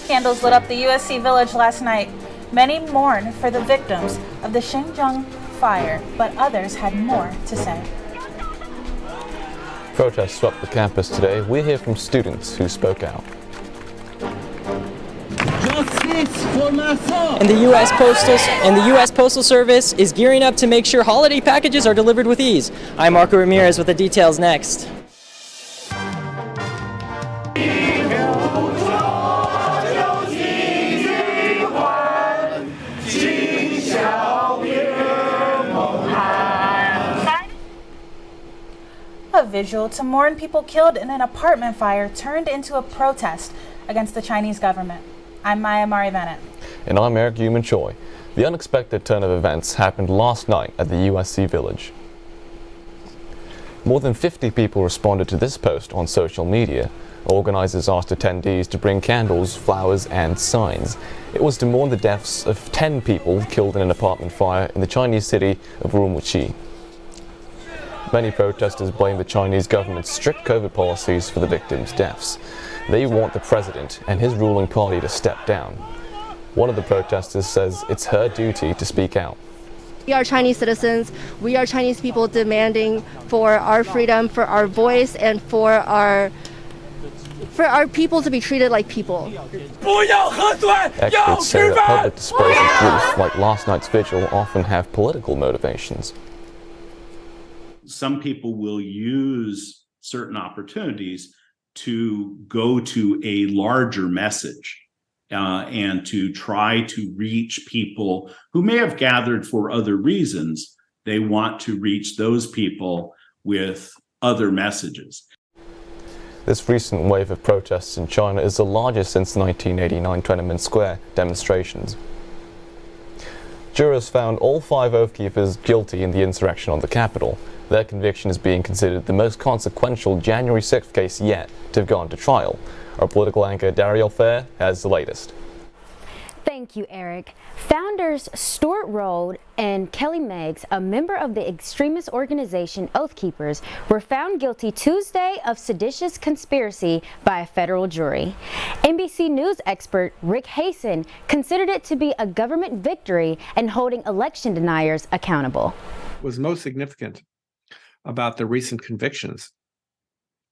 Candles lit up the USC Village last night. Many mourned for the victims of the Xinjiang fire, but others had more to say. Protests swept the campus today. We hear from students who spoke out. And the U.S. Postal Service is gearing up to make sure holiday packages are delivered with ease. I'm Marco Ramirez with the details next. A vigil to mourn people killed in an apartment fire turned into a protest against the Chinese government. I'm Maya Marivanet. And I'm Eric Human Choi. The unexpected turn of events happened last night at the USC Village. More than 50 people responded to this post on social media. Organizers asked attendees to bring candles, flowers, and signs. It was to mourn the deaths of 10 people killed in an apartment fire in the Chinese city of Urumqi. Many protesters blame the Chinese government's strict COVID policies for the victims' deaths. They want the president and his ruling party to step down. One of the protesters says it's her duty to speak out. We are Chinese citizens. We are Chinese people demanding for our freedom, for our voice, and for our people to be treated like people. Experts say that public displays of grief, like last night's vigil, often have political motivations. Some people will use certain opportunities to go to a larger message and to try to reach people who may have gathered for other reasons. They want to reach those people with other messages. This recent wave of protests in China is the largest since the 1989 Tiananmen Square demonstrations. Jurors found all 5 Oathkeepers guilty in the insurrection on the Capitol. Their conviction is being considered the most consequential January 6th case yet to have gone to trial. Our political anchor Gabriella Fair has the latest. Thank you, Eric. Founders Stuart Reid and Kylee, a member of the extremist organization Oathkeepers, were found guilty Tuesday of seditious conspiracy by a federal jury. NBC News expert Rick Hasen considered it to be a government victory and holding election deniers accountable. Was most significant about the recent convictions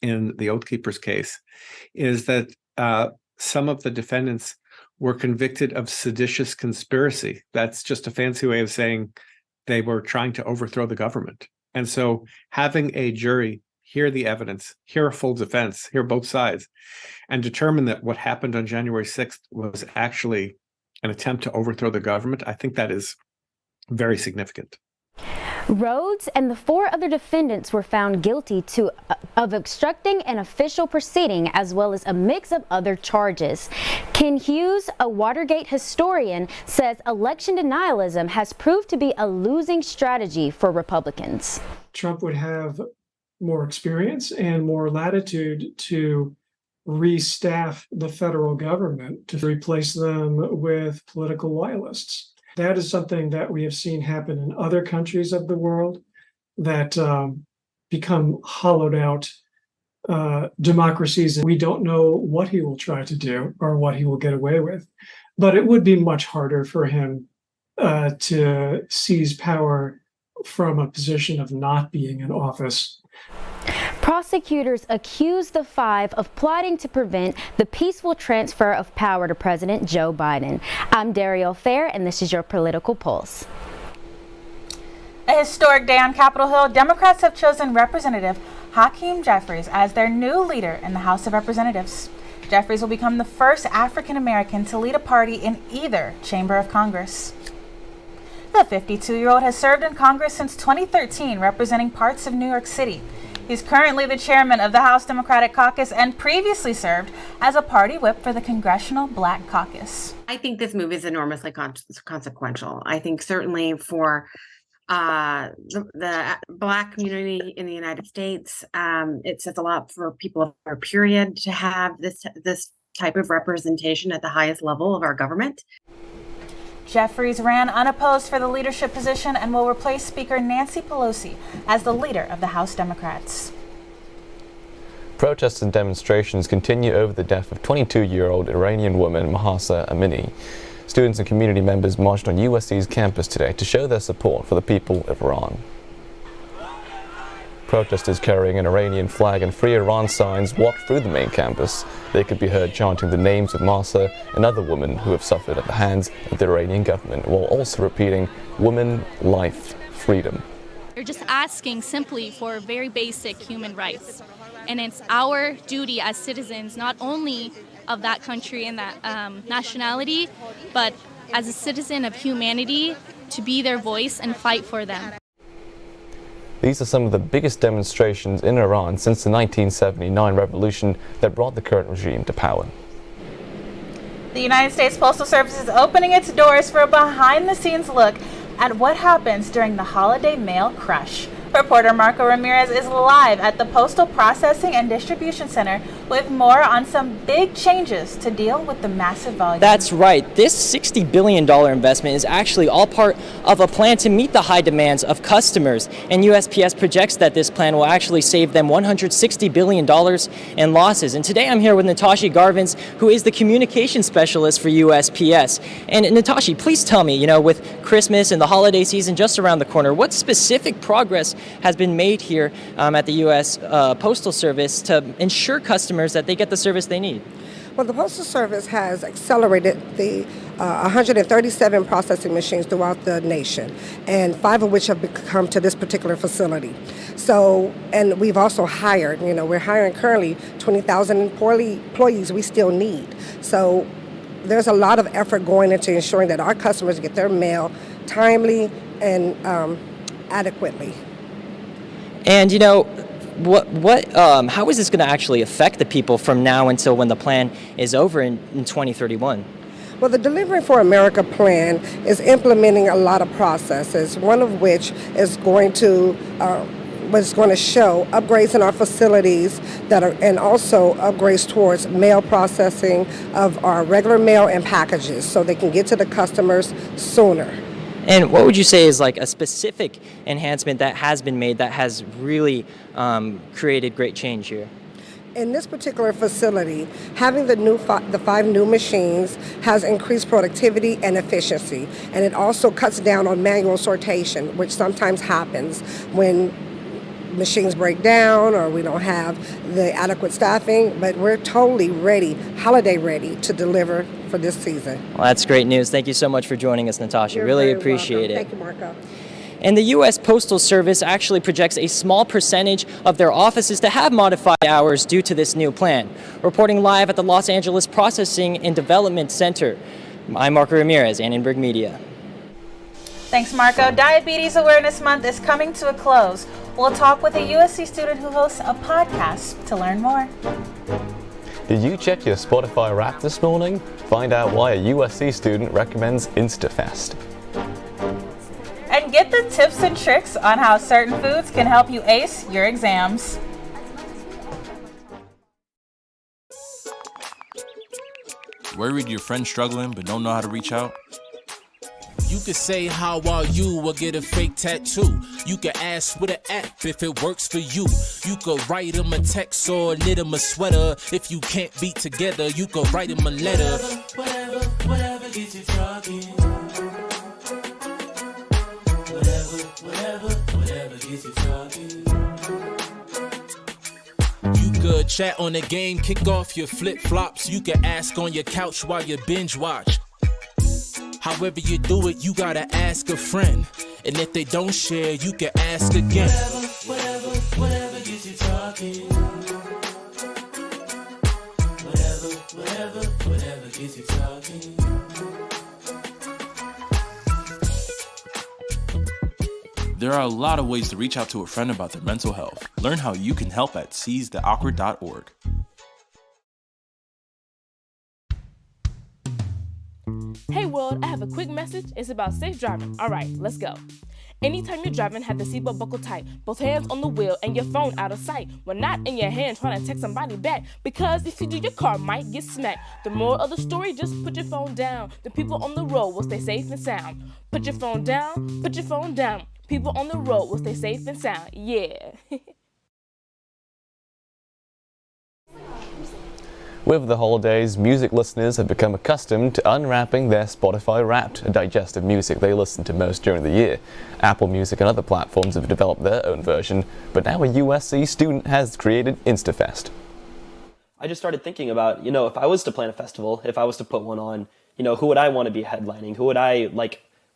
in the Oathkeepers case is that some of the defendants were convicted of seditious conspiracy. That's just a fancy way of saying they were trying to overthrow the government. And so having a jury hear the evidence, hear a full defense, hear both sides, and determine that what happened on January 6th was actually an attempt to overthrow the government, I think that is very significant. Rhodes and the 4 other defendants were found guilty of obstructing an official proceeding as well as a mix of other charges. Ken Hughes, a Watergate historian, says election denialism has proved to be a losing strategy for Republicans. Trump would have more experience and more latitude to restaff the federal government to replace them with political loyalists. That is something that we have seen happen in other countries of the world that become hollowed out democracies. We don't know what he will try to do or what he will get away with, but it would be much harder for him to seize power from a position of not being in office. Prosecutors accuse the 5 of plotting to prevent the peaceful transfer of power to President Joe Biden. I'm Daryl Fair, and this is your Political Pulse. A historic day on Capitol Hill. Democrats have chosen Representative Hakeem Jeffries as their new leader in the House of Representatives. Jeffries will become the first African American to lead a party in either chamber of Congress. The 52-year-old has served in Congress since 2013, representing parts of New York City. He's currently the chairman of the House Democratic Caucus and previously served as a party whip for the Congressional Black Caucus. I think this move is enormously consequential. I think certainly for the Black community in the United States, it says a lot for people of our period to have this type of representation at the highest level of our government. Jeffries ran unopposed for the leadership position and will replace Speaker Nancy Pelosi as the leader of the House Democrats. Protests and demonstrations continue over the death of 22-year-old Iranian woman Mahsa Amini. Students and community members marched on USC's campus today to show their support for the people of Iran. Protesters carrying an Iranian flag and Free Iran signs walked through the main campus. They could be heard chanting the names of Mahsa and other women who have suffered at the hands of the Iranian government, while also repeating "Woman, Life, Freedom." They're just asking simply for very basic human rights. And it's our duty as citizens, not only of that country and that nationality, but as a citizen of humanity, to be their voice and fight for them. These are some of the biggest demonstrations in Iran since the 1979 revolution that brought the current regime to power. The United States Postal Service is opening its doors for a behind-the-scenes look at what happens during the holiday mail crush. Reporter Marco Ramirez is live at the Postal Processing and Distribution Center with more on some big changes to deal with the massive volume. That's right. This $60 billion investment is actually all part of a plan to meet the high demands of customers. And USPS projects that this plan will actually save them $160 billion in losses. And today I'm here with Natasha Garvins, who is the communication specialist for USPS. And Natasha, please tell me, with Christmas and the holiday season just around the corner, what specific progress has been made here at the U.S. Postal Service to ensure customers that they get the service they need? Well, the Postal Service has accelerated the 137 processing machines throughout the nation, and 5 of which have come to this particular facility. So, and we've also hired, we're hiring currently 20,000 employees we still need. So there's a lot of effort going into ensuring that our customers get their mail timely and adequately. And how is this going to actually affect the people from now until when the plan is over in 2031? Well, the Delivering for America plan is implementing a lot of processes, one of which is going to show upgrades in our facilities and also upgrades towards mail processing of our regular mail and packages so they can get to the customers sooner. And what would you say is like a specific enhancement that has been made that has really created great change here? In this particular facility, having the 5 new machines has increased productivity and efficiency, and it also cuts down on manual sortation, which sometimes happens when machines break down or we don't have the adequate staffing, but we're totally ready, holiday ready, to deliver for this season. Well, that's great news. Thank you so much for joining us, Natasha. You're really very appreciate welcome. it. Thank you, Marco. And the U.S. Postal Service actually projects a small percentage of their offices to have modified hours due to this new plan. Reporting live at the Los Angeles Processing and Development Center, I'm Marco Ramirez, Annenberg Media. Thanks, Marco. Diabetes Awareness Month is coming to a close. We'll talk with a USC student who hosts a podcast to learn more. Did you check your Spotify Wrapped this morning? Find out why a USC student recommends Instafest. And get the tips and tricks on how certain foods can help you ace your exams. Worried your friend's struggling but don't know how to reach out? You could say, how are you, or get a fake tattoo. You could ask with an app if it works for you. You could write them a text or knit them a sweater. If you can't be together, you could write them a letter. Whatever gets you talking. Whatever gets you talking. You could chat on the game, kick off your flip-flops. You could ask on your couch while you binge watch. However you do it, you gotta ask a friend. And if they don't share, you can ask again. Whatever gets you talking. Whatever gets you talking. There are a lot of ways to reach out to a friend about their mental health. Learn how you can help at seizetheawkward.org. Hey world, I have a quick message. It's about safe driving. Alright, let's go. Anytime you're driving, have the seatbelt buckled tight. Both hands on the wheel and your phone out of sight. When not in your hand trying to text somebody back. Because if you do, your car might get smacked. The moral of the story, just put your phone down. The people on the road will stay safe and sound. Put your phone down, put your phone down. People on the road will stay safe and sound. Yeah. With the holidays, music listeners have become accustomed to unwrapping their Spotify Wrapped, a digest of music they listen to most during the year. Apple Music and other platforms have developed their own version, but now a USC student has created Instafest. I just started thinking about, if I was to plan a festival, if I was to put one on, who would I want to be headlining? Who would I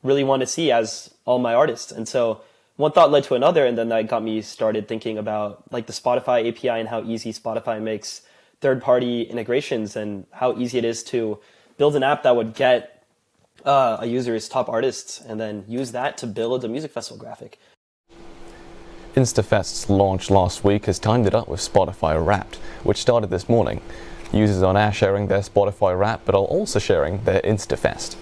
really want to see as all my artists? And so one thought led to another, and then that got me started thinking about the Spotify API and how easy Spotify makes third-party integrations and how easy it is to build an app that would get a user's top artists and then use that to build a music festival graphic. Instafest's launch last week has timed it up with Spotify Wrapped, which started this morning. Users are now sharing their Spotify Wrapped, but are also sharing their Instafest.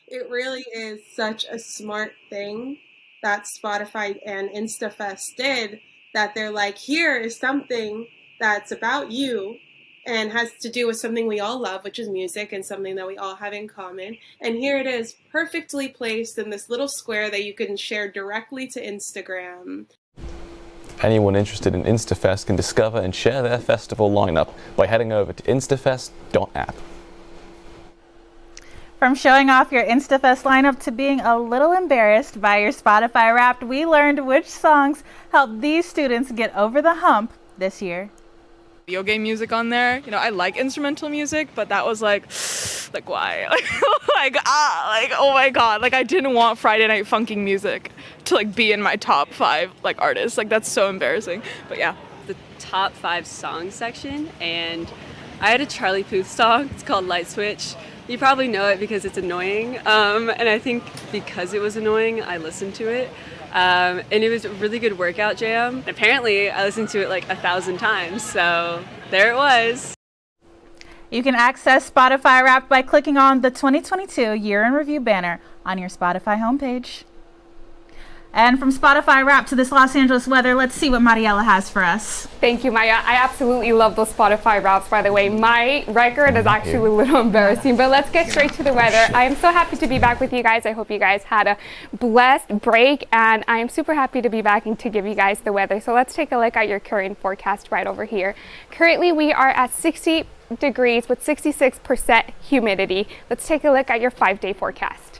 It really is such a smart thing that Spotify and Instafest did, that they're like, here is something that's about you and has to do with something we all love, which is music, and something that we all have in common. And here it is, perfectly placed in this little square that you can share directly to Instagram. Anyone interested in Instafest can discover and share their festival lineup by heading over to instafest.app. From showing off your Instafest lineup to being a little embarrassed by your Spotify Wrapped, we learned which songs helped these students get over the hump this year. Video game music on there. I like instrumental music, but that was like why? Oh my god. I didn't want Friday Night Funkin' music to be in my top 5 artists. That's so embarrassing. But yeah. The top 5 songs section, and I had a Charlie Puth song. It's called Light Switch. You probably know it because it's annoying. And I think because it was annoying, I listened to it. And it was a really good workout jam. Apparently, I listened to it 1,000 times, so there it was. You can access Spotify Wrapped by clicking on the 2022 Year in Review banner on your Spotify homepage. And from Spotify Wrapped to this Los Angeles weather, let's see what Mariela has for us. Thank you, Maya. I absolutely love those Spotify Wraps, by the way. My record is actually a little embarrassing, but let's get straight to the weather. I am so happy to be back with you guys. I hope you guys had a blessed break, and I am super happy to be back and to give you guys the weather. So let's take a look at your current forecast right over here. Currently, we are at 60 degrees with 66% humidity. Let's take a look at your 5-day forecast.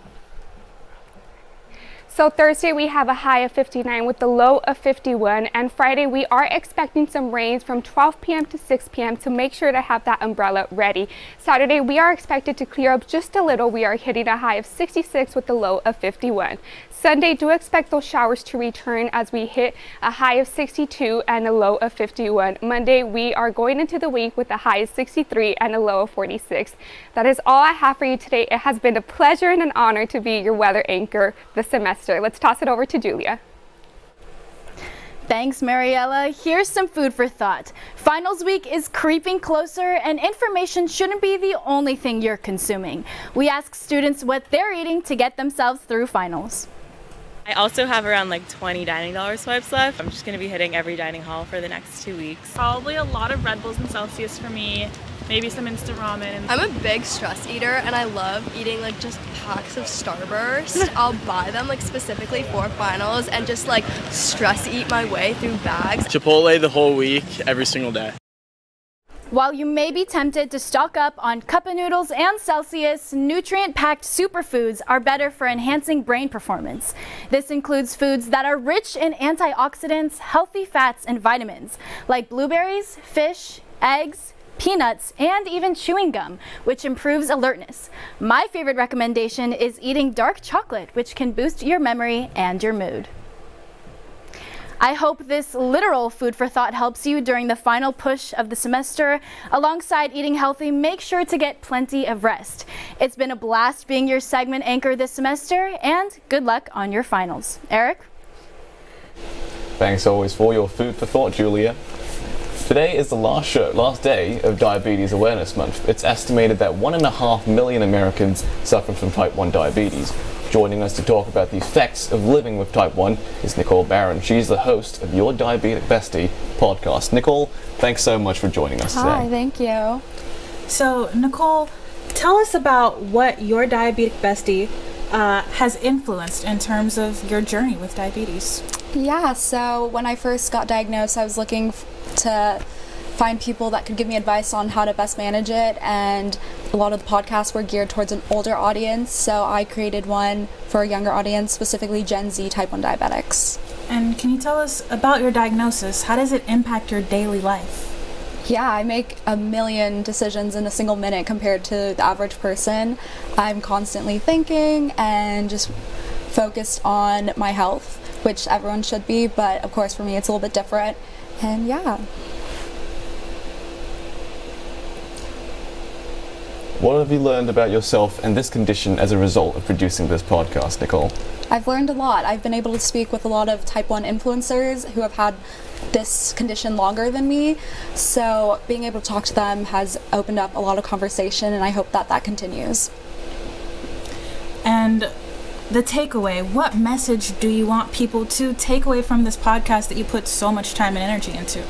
So Thursday we have a high of 59 with the low of 51, and Friday we are expecting some rains from 12 p.m. to 6 p.m. so make sure to have that umbrella ready. Saturday we are expected to clear up just a little. We are hitting a high of 66 with the low of 51. Sunday, do expect those showers to return as we hit a high of 62 and a low of 51. Monday, we are going into the week with a high of 63 and a low of 46. That is all I have for you today. It has been a pleasure and an honor to be your weather anchor this semester. Let's toss it over to Julia. Thanks, Mariela. Here's some food for thought. Finals week is creeping closer, and information shouldn't be the only thing you're consuming. We ask students what they're eating to get themselves through finals. I also have around $20 dining dollar swipes left. I'm just going to be hitting every dining hall for the next 2 weeks. Probably a lot of Red Bulls and Celsius for me, maybe some instant ramen. I'm a big stress eater, and I love eating just packs of Starburst. I'll buy them specifically for finals and just stress eat my way through bags. Chipotle the whole week, every single day. While you may be tempted to stock up on cup of noodles and Celsius, nutrient-packed superfoods are better for enhancing brain performance. This includes foods that are rich in antioxidants, healthy fats, and vitamins, like blueberries, fish, eggs, peanuts, and even chewing gum, which improves alertness. My favorite recommendation is eating dark chocolate, which can boost your memory and your mood. I hope this literal food for thought helps you during the final push of the semester. Alongside eating healthy, make sure to get plenty of rest. It's been a blast being your segment anchor this semester, and good luck on your finals. Eric? Thanks always for your food for thought, Julia. Today is the last day of Diabetes Awareness Month. It's estimated that 1.5 million Americans suffer from type 1 diabetes. Joining us to talk about the effects of living with type 1 is Nicole Barron. She's the host of Your Diabetic Bestie podcast. Nicole, thanks so much for joining us today. Hi, thank you. So, Nicole, tell us about what Your Diabetic Bestie has influenced in terms of your journey with diabetes. Yeah, so when I first got diagnosed, I was looking to find people that could give me advice on how to best manage it, and a lot of the podcasts were geared towards an older audience, so I created one for a younger audience, specifically Gen Z type 1 diabetics. And can you tell us about your diagnosis? How does it impact your daily life? Yeah, I make a million decisions in a single minute compared to the average person. I'm constantly thinking and just focused on my health, which everyone should be, but of course for me it's a little bit different. And yeah. What have you learned about yourself and this condition as a result of producing this podcast, Nicole? I've learned a lot. I've been able to speak with a lot of type 1 influencers who have had this condition longer than me, so being able to talk to them has opened up a lot of conversation, and I hope that that continues. And the takeaway, what message do you want people to take away from this podcast that you put so much time and energy into?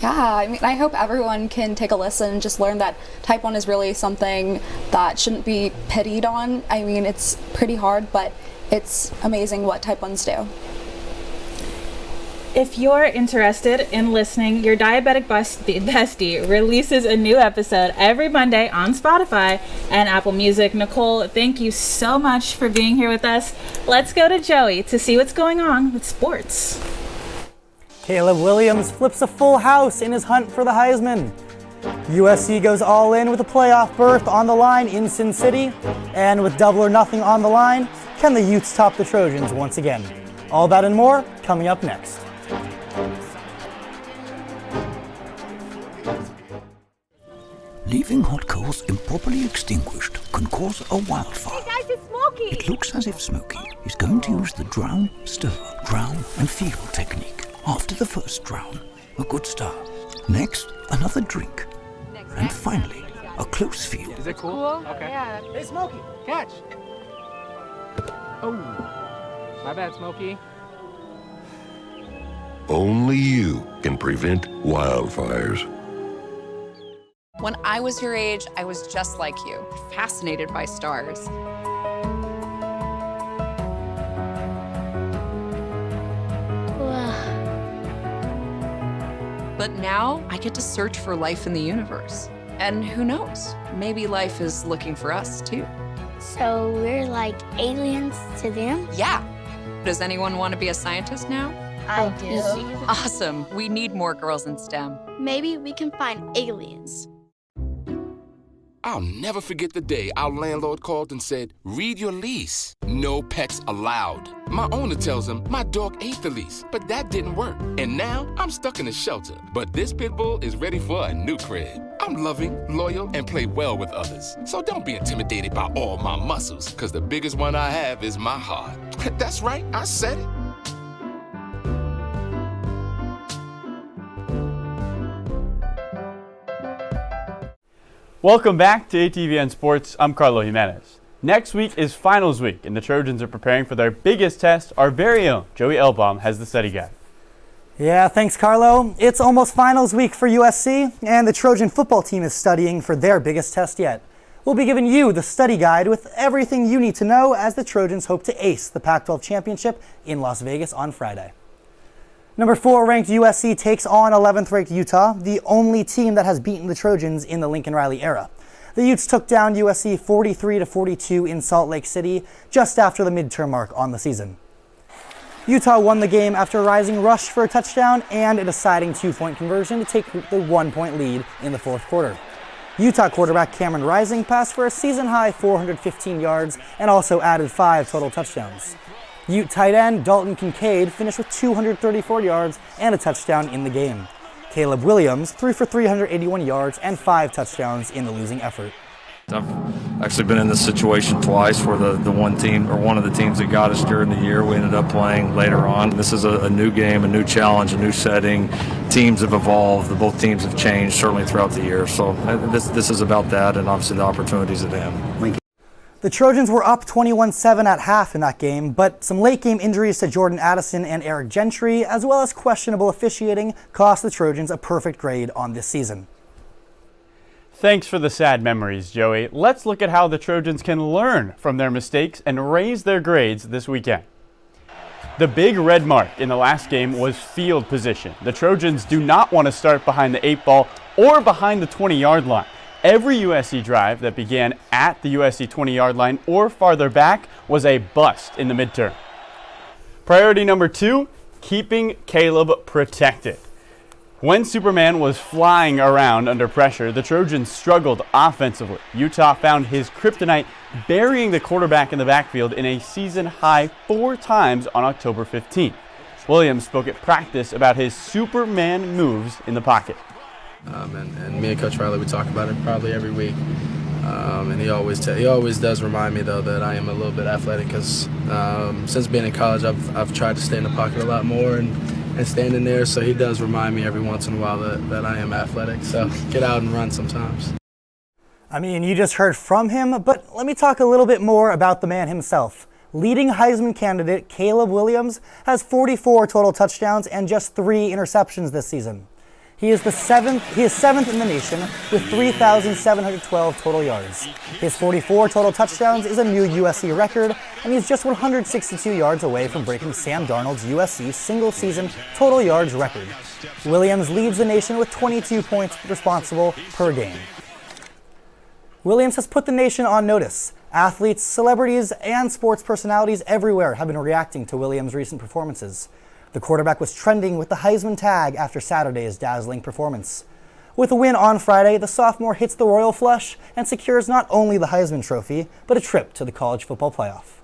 Yeah, I mean, I hope everyone can take a listen and just learn that type 1 is really something that shouldn't be pitied on. I mean, it's pretty hard, but it's amazing what type 1s do. If you're interested in listening, your diabetic bestie releases a new episode every Monday on Spotify and Apple Music. Nicole, thank you so much for being here with us. Let's go to Joey to see what's going on with sports. Caleb Williams flips a full house in his hunt for the Heisman. USC goes all in with a playoff berth on the line in Sin City. And with double or nothing on the line, can the Utes top the Trojans once again? All that and more coming up next. Leaving hot coals improperly extinguished can cause a wildfire. Hey guys, it's Smokey! It looks as if Smokey is going to use the drown, stir, drown and feel technique. After the first drown, a good start. Next, another drink. And finally, a close feel. Is it cool? Okay. Yeah. Hey Smokey, catch! Oh, my bad, Smokey. Only you can prevent wildfires. When I was your age, I was just like you, fascinated by stars. But now I get to search for life in the universe. And who knows, maybe life is looking for us too. So we're like aliens to them? Yeah. Does anyone want to be a scientist now? I do. Awesome. We need more girls in STEM. Maybe we can find aliens. I'll never forget the day our landlord called and said, "Read your lease. No pets allowed." My owner tells him my dog ate the lease, but that didn't work. And now I'm stuck in a shelter. But this pit bull is ready for a new crib. I'm loving, loyal, and play well with others. So don't be intimidated by all my muscles, because the biggest one I have is my heart. That's right, I said it. Welcome back to ATVN Sports. I'm Carlo Jimenez. Next week is finals week, and the Trojans are preparing for their biggest test. Our very own Joey Elbaum has the study guide. Yeah, thanks, Carlo. It's almost finals week for USC, and the Trojan football team is studying for their biggest test yet. We'll be giving you the study guide with everything you need to know as the Trojans hope to ace the Pac-12 championship in Las Vegas on Friday. Number 4 ranked USC takes on 11th ranked Utah, the only team that has beaten the Trojans in the Lincoln Riley era. The Utes took down USC 43-42 in Salt Lake City just after the midterm mark on the season. Utah won the game after Rising rushed for a touchdown and a deciding 2-point conversion to take the 1-point lead in the fourth quarter. Utah quarterback Cameron Rising passed for a season-high 415 yards and also added 5 total touchdowns. Ute tight end Dalton Kincaid finished with 234 yards and a touchdown in the game. Caleb Williams threw for 381 yards and 5 touchdowns in the losing effort. I've actually been in this situation twice where the one team or one of the teams that got us during the year we ended up playing later on. This is a new game, a new challenge, a new setting. Teams have evolved. Both teams have changed certainly throughout the year. So this is about that and obviously the opportunities at hand. The Trojans were up 21-7 at half in that game, but some late-game injuries to Jordan Addison and Eric Gentry, as well as questionable officiating, cost the Trojans a perfect grade on this season. Thanks for the sad memories, Joey. Let's look at how the Trojans can learn from their mistakes and raise their grades this weekend. The big red mark in the last game was field position. The Trojans do not want to start behind the 8 ball or behind the 20-yard line. Every USC drive that began at the USC 20-yard line or farther back was a bust in the midterm. Priority number 2, keeping Caleb protected. When Superman was flying around under pressure, the Trojans struggled offensively. Utah found his kryptonite burying the quarterback in the backfield in a season-high 4 times on October 15th. Williams spoke at practice about his Superman moves in the pocket. And me and Coach Riley, we talk about it probably every week. And he always does remind me, though, that I am a little bit athletic because since being in college, I've tried to stay in the pocket a lot more and stand in there. So he does remind me every once in a while that I am athletic. So get out and run sometimes. I mean, you just heard from him, but let me talk a little bit more about the man himself. Leading Heisman candidate Caleb Williams has 44 total touchdowns and just 3 interceptions this season. He is seventh in the nation with 3,712 total yards. His 44 total touchdowns is a new USC record, and he's just 162 yards away from breaking Sam Darnold's USC single-season total yards record. Williams leads the nation with 22 points responsible per game. Williams has put the nation on notice. Athletes, celebrities, and sports personalities everywhere have been reacting to Williams' recent performances. The quarterback was trending with the Heisman tag after Saturday's dazzling performance. With a win on Friday, the sophomore hits the royal flush and secures not only the Heisman Trophy, but a trip to the college football playoff.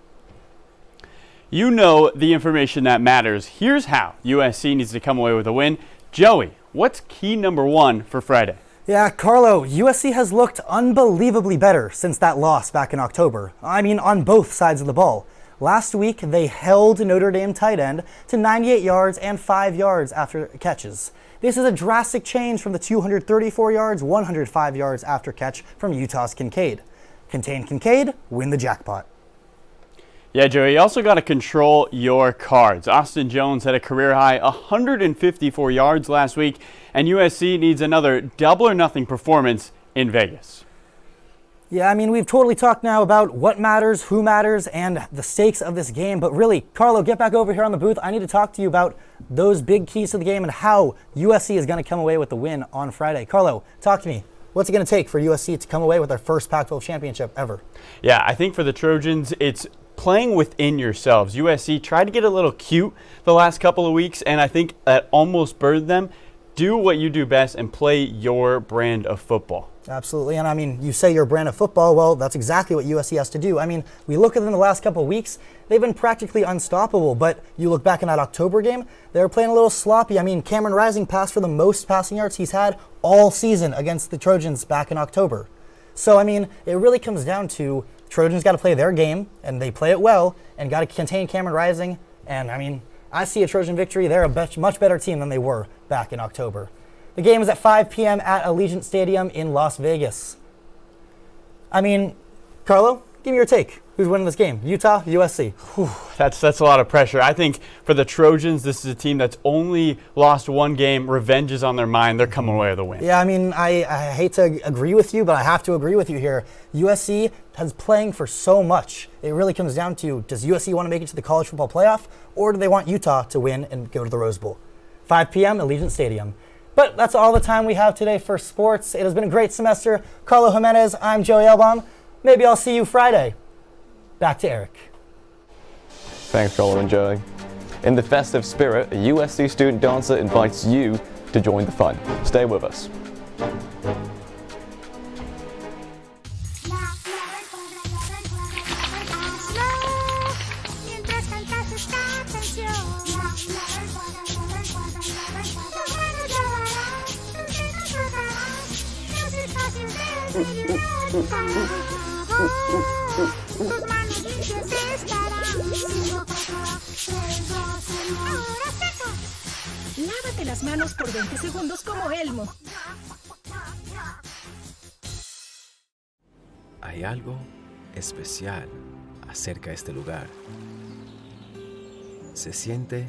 You know the information that matters. Here's how USC needs to come away with a win. Joey, what's key number 1 for Friday? Yeah, Carlo, USC has looked unbelievably better since that loss back in October. I mean, on both sides of the ball. Last week, they held Notre Dame tight end to 98 yards and 5 yards after catches. This is a drastic change from the 234 yards, 105 yards after catch from Utah's Kincaid. Contain Kincaid, win the jackpot. Yeah, Joey, you also got to control your cards. Austin Jones had a career-high 154 yards last week, and USC needs another double-or-nothing performance in Vegas. Yeah, I mean, we've totally talked now about what matters, who matters, and the stakes of this game. But really, Carlo, get back over here on the booth. I need to talk to you about those big keys to the game and how USC is going to come away with the win on Friday. Carlo, talk to me. What's it going to take for USC to come away with their first Pac-12 championship ever? Yeah, I think for the Trojans, it's playing within yourselves. USC tried to get a little cute the last couple of weeks, and I think that almost burned them. Do what you do best and play your brand of football. Absolutely, and I mean, you say your brand of football, well, that's exactly what USC has to do. I mean, we look at them the last couple of weeks, they've been practically unstoppable, but you look back in that October game, they were playing a little sloppy. I mean, Cameron Rising passed for the most passing yards he's had all season against the Trojans back in October. So, I mean, it really comes down to Trojans got to play their game, and they play it well, and got to contain Cameron Rising, and I mean, I see a Trojan victory. They're a much better team than they were back in October. The game is at 5 p.m. at Allegiant Stadium in Las Vegas. I mean, Carlo, give me your take. Who's winning this game? Utah, USC? Whew, that's a lot of pressure. I think for the Trojans, this is a team that's only lost 1 game. Revenge is on their mind. They're coming away with a win. Yeah, I mean, I hate to agree with you, but I have to agree with you here. USC has playing for so much. It really comes down to, does USC want to make it to the college football playoff, or do they want Utah to win and go to the Rose Bowl? 5 p.m. Allegiant Stadium. But that's all the time we have today for sports. It has been a great semester. Carlo Jimenez, I'm Joey Elbaum. Maybe I'll see you Friday. Back to Eric. Thanks, Carlo and Joey. In the festive spirit, a USC student dancer invites you to join the fun. Stay with us. Lávate las manos por 20 segundos como Elmo. Hay algo especial acerca de este lugar. Se siente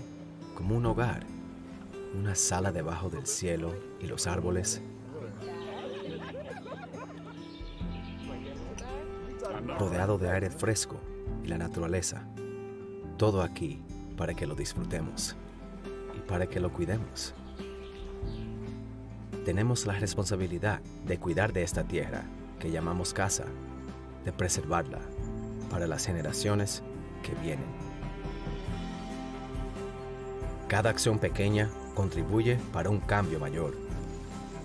como un hogar, una sala debajo del cielo y los árboles. Rodeado de aire fresco y la naturaleza. Todo aquí para que lo disfrutemos y para que lo cuidemos. tenemos la responsabilidad de cuidar de esta tierra que llamamos casa, de preservarla para las generaciones que vienen. Cada acción pequeña contribuye para un cambio mayor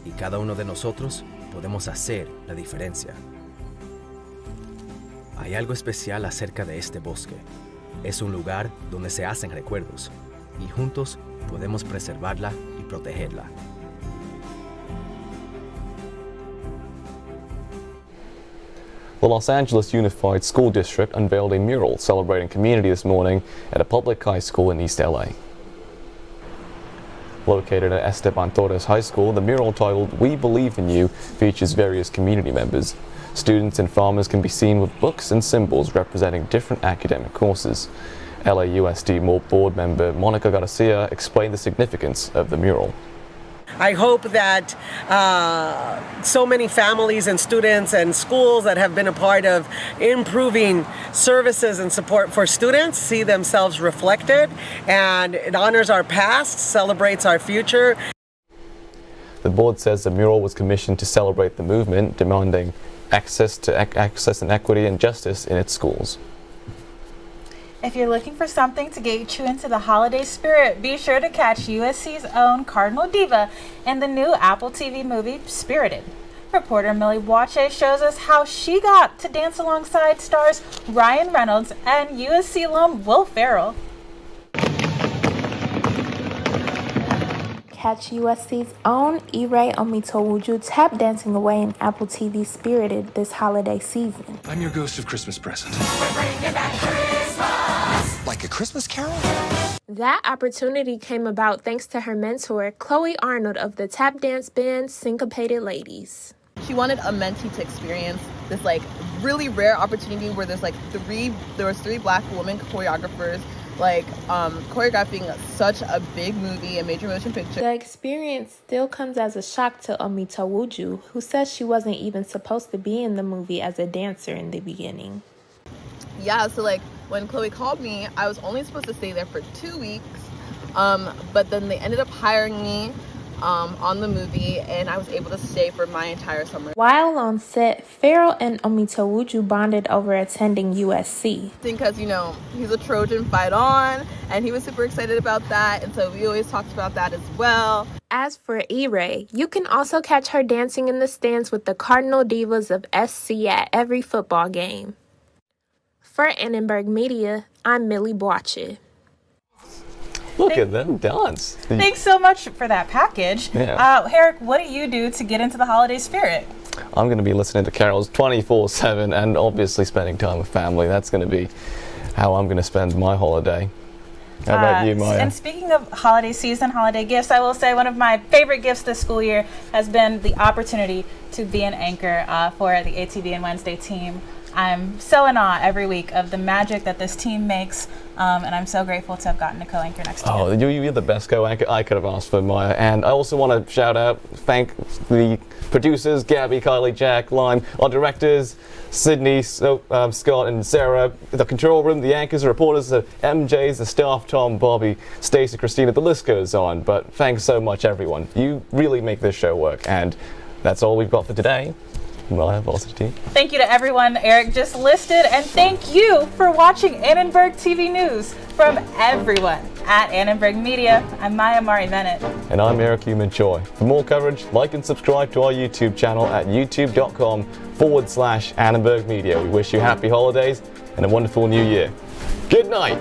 y cada uno de nosotros podemos hacer la diferencia. Hay algo especial acerca de este bosque. Es un lugar donde se hacen recuerdos y juntos podemos preservarla y protegerla. The Los Angeles Unified School District unveiled a mural celebrating community this morning at a public high school in East LA. Located at Esteban Torres High School, the mural titled "We Believe in You" features various community members. Students and farmers can be seen with books and symbols representing different academic courses. LAUSD board member Monica Garcia explained the significance of the mural. I hope that so many families and students and schools that have been a part of improving services and support for students see themselves reflected, and it honors our past, celebrates our future. The board says the mural was commissioned to celebrate the movement demanding access and equity and justice in its schools. If you're looking for something to get you into the holiday spirit, be sure to catch USC's own Cardinal Diva in the new Apple TV movie Spirited. Reporter Millie Boache shows us how she got to dance alongside stars Ryan Reynolds and USC alum Will Ferrell. Catch USC's own Ire Omitowuju tap dancing away in Apple TV Spirited this holiday season. I'm your ghost of Christmas present. We're bringing back Christmas! Like a Christmas carol? That opportunity came about thanks to her mentor, Chloe Arnold of the tap dance band Syncopated Ladies. She wanted a mentee to experience this really rare opportunity where there was three black women choreographers choreographing such a big movie, a major motion picture. The experience still comes as a shock to Omitowuju, who says she wasn't even supposed to be in the movie as a dancer in the beginning. Yeah, so when Chloe called me, I was only supposed to stay there for 2 weeks, but then they ended up hiring me on the movie, and I was able to stay for my entire summer. While on set, Ferrell and Omitowuju bonded over attending USC. Because, he's a Trojan, fight on, and he was super excited about that, and so we always talked about that as well. As for Ire, you can also catch her dancing in the stands with the Cardinal Divas of SC at every football game. For Annenberg Media, I'm Millie Boache. Look at them dance. Thanks so much for that package. Yeah. Herrick, what do you do to get into the holiday spirit? I'm going to be listening to carols 24/7 and obviously spending time with family. That's going to be how I'm going to spend my holiday. How about you, Maya? And speaking of holiday season, holiday gifts, I will say one of my favorite gifts this school year has been the opportunity to be an anchor for the ATVN Wednesday team. I'm so in awe every week of the magic that this team makes, and I'm so grateful to have gotten to co-anchor next year. Oh, you're the best co-anchor I could have asked for, Maya. And I also want to thank the producers, Gabby, Kylee, Jack, Lyme, our directors, Sydney, Scott, and Sarah, the control room, the anchors, the reporters, the MJs, the staff, Tom, Bobby, Stacey, Christina, the list goes on. But thanks so much, everyone. You really make this show work, and that's all we've got for today. Thank you to everyone Eric just listed, and thank you for watching Annenberg TV News. From everyone at Annenberg Media, I'm Maya Mari Bennett. And I'm Eric Human Choi. For more coverage, like and subscribe to our YouTube channel at youtube.com/Annenberg Media. We wish you happy holidays and a wonderful new year. Good night.